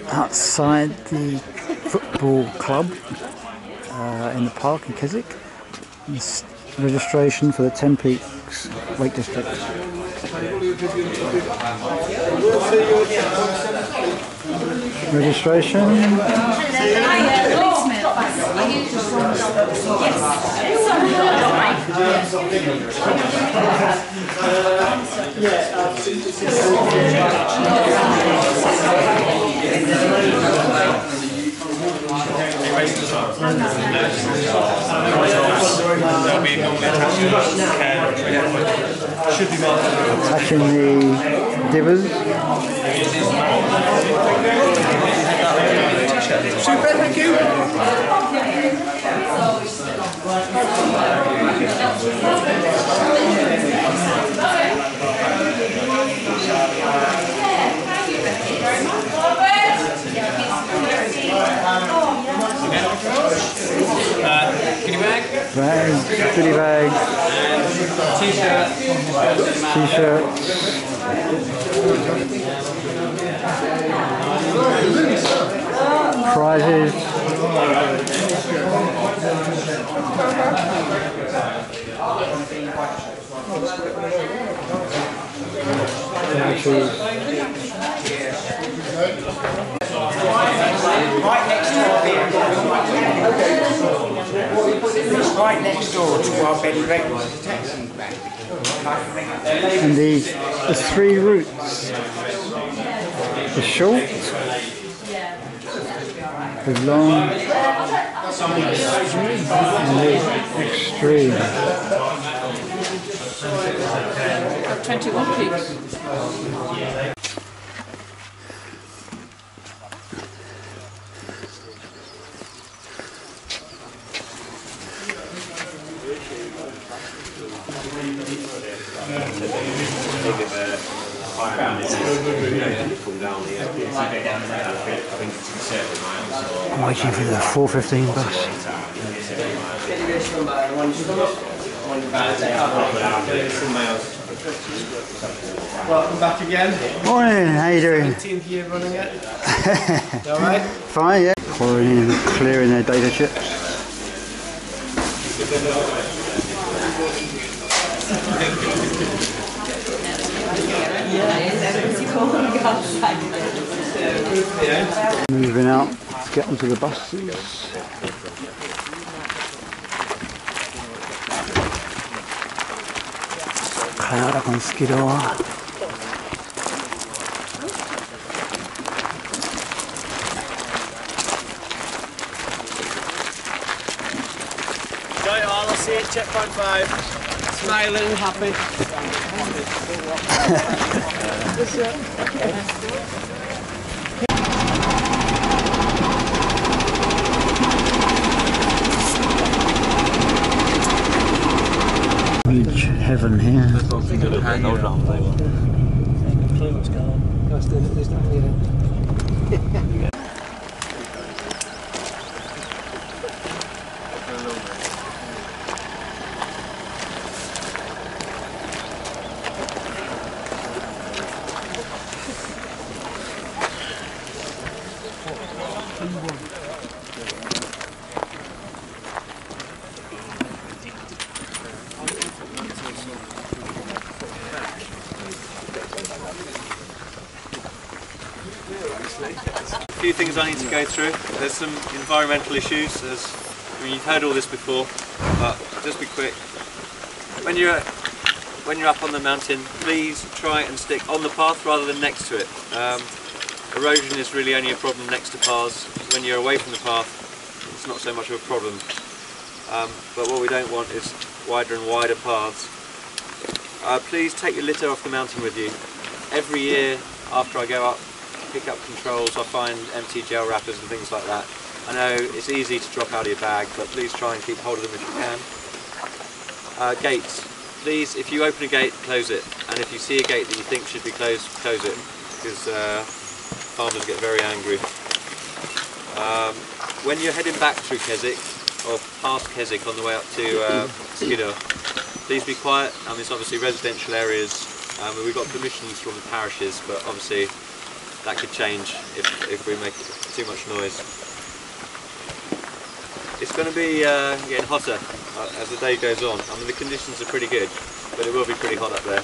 outside the football club in the park in Keswick. It's registration for the 10Peaks Lake District. Registration. Attaching the divers. Super, thank you. Goodie bag? Bags, goodie bags. T-shirt. Prizes. It's right next door to our bed and breakfast taxi bank. And the three routes. The short, the long, and the extreme. 21 peaks. I'm waiting for the 4:15 bus. Welcome back again. Morning, how you doing? 17th year running it. Alright? Fine, yeah. Pouring in and clearing their data chips. Moving out to get onto the buses. Ahora con Skidoa. Enjoy it all, I'll see you at checkpoint 5. Smiling, happy. Huge heaven here. A few things I need to go through. There's some environmental issues. You've heard all this before, but just be quick. When you're up on the mountain, please try and stick on the path rather than next to it. Erosion is really only a problem next to paths. When you're away from the path, it's not so much of a problem. But what we don't want is wider and wider paths. Please take your litter off the mountain with you. Every year after I go up, pick up controls, I find empty gel wrappers and things like that. I know it's easy to drop out of your bag, but please try and keep hold of them if you can. Gates. Please, if you open a gate, close it. And if you see a gate that you think should be closed, close it, because farmers get very angry. When you're heading back through Keswick, or past Keswick on the way up to Skiddaw, please be quiet. It's obviously residential areas. We've got permissions from the parishes, but obviously that could change if we make too much noise. It's going to be getting hotter as the day goes on. I mean, the conditions are pretty good, but it will be pretty hot up there.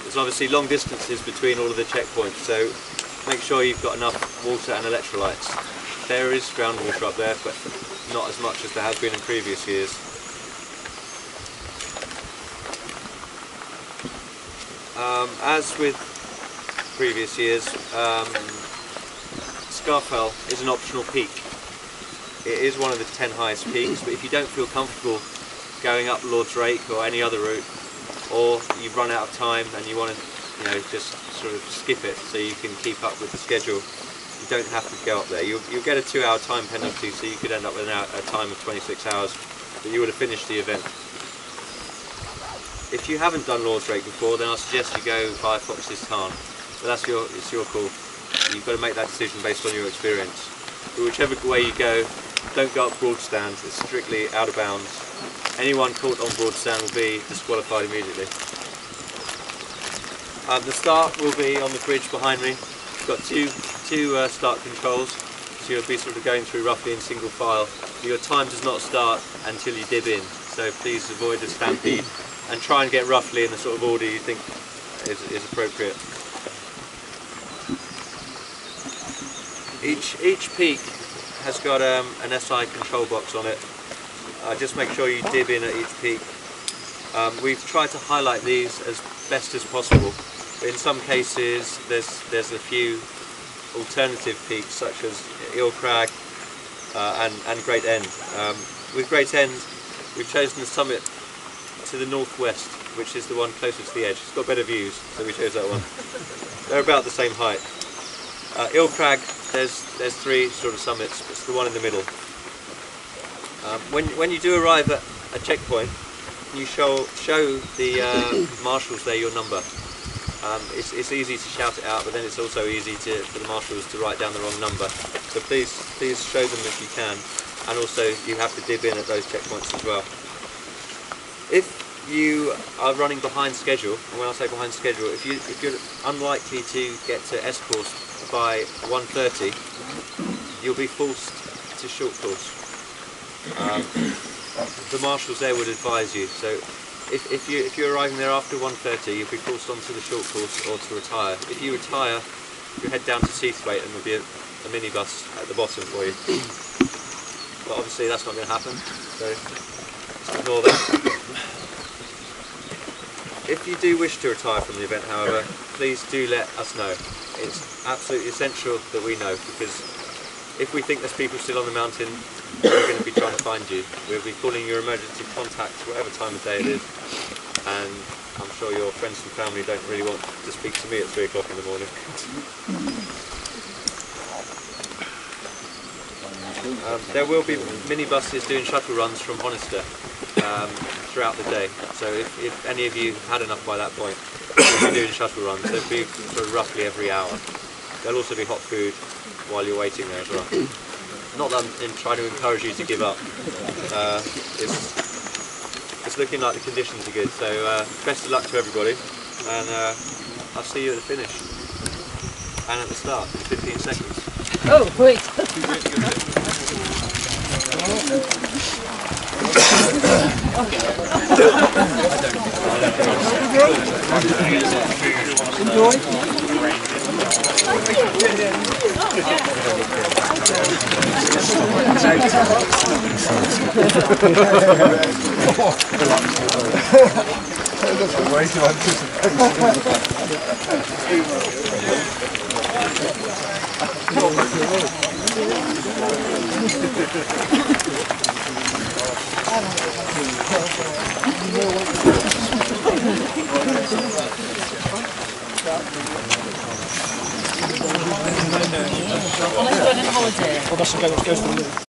There's obviously long distances between all of the checkpoints, so make sure you've got enough water and electrolytes. There is groundwater up there, but not as much as there has been in previous years. As with previous years, Scarfell is an optional peak. It is one of the 10 highest peaks, but if you don't feel comfortable going up Lord's Rake or any other route, or you've run out of time and you want to, just sort of skip it so you can keep up with the schedule, you don't have to go up there. You'll get a 2-hour time penalty, so you could end up with a time of 26 hours, but you would have finished the event. If you haven't done Lord's Rake before, then I suggest you go via Fox's Tarn. But it's your call. You've got to make that decision based on your experience. But whichever way you go, don't go up Broadstand. It's strictly out of bounds. Anyone caught on Broadstand will be disqualified immediately. The start will be on the bridge behind me. We've got two start controls, so you'll be sort of going through roughly in single file. Your time does not start until you dib in, so please avoid the stampede and try and get roughly in the sort of order you think is appropriate. Each peak has got an SI control box on it. Just make sure you dib in at each peak. We've tried to highlight these as best as possible. But in some cases there's a few alternative peaks such as Eel Crag and Great End. With Great End we've chosen the summit to the northwest, which is the one closer to the edge. It's got better views, so we chose that one. They're about the same height. Eel Crag, there's 3 sort of summits. It's the one in the middle. When you do arrive at a checkpoint, you show the marshals there your number. It's easy to shout it out, but then it's also easy for the marshals to write down the wrong number. So please show them if you can, and also you have to dib in at those checkpoints as well. If you are running behind schedule, and when I say behind schedule, if you're unlikely to get to S-course by 1:30, you'll be forced to short course. The marshals there would advise you. So if you're arriving there after 1:30, you'll be forced onto the short course or to retire. If you retire, you head down to Seathwaite and there'll be a minibus at the bottom for you. But obviously that's not going to happen, so ignore that. If you do wish to retire from the event, however, please do let us know. It's absolutely essential that we know, because if we think there's people still on the mountain, we're going to be trying to find you. We'll be calling your emergency contacts whatever time of day it is, and I'm sure your friends and family don't really want to speak to me at 3 o'clock in the morning. There will be minibuses doing shuttle runs from Honister throughout the day, so if any of you had enough by that point, we'll be doing shuttle runs. They'll be sort of roughly every hour. There'll also be hot food while you're waiting there as well. Not that I'm trying to encourage you to give up. It's looking like the conditions are good, so best of luck to everybody, and I'll see you at the finish and at the start in 15 seconds. Oh, wait. Well, let's go on holiday.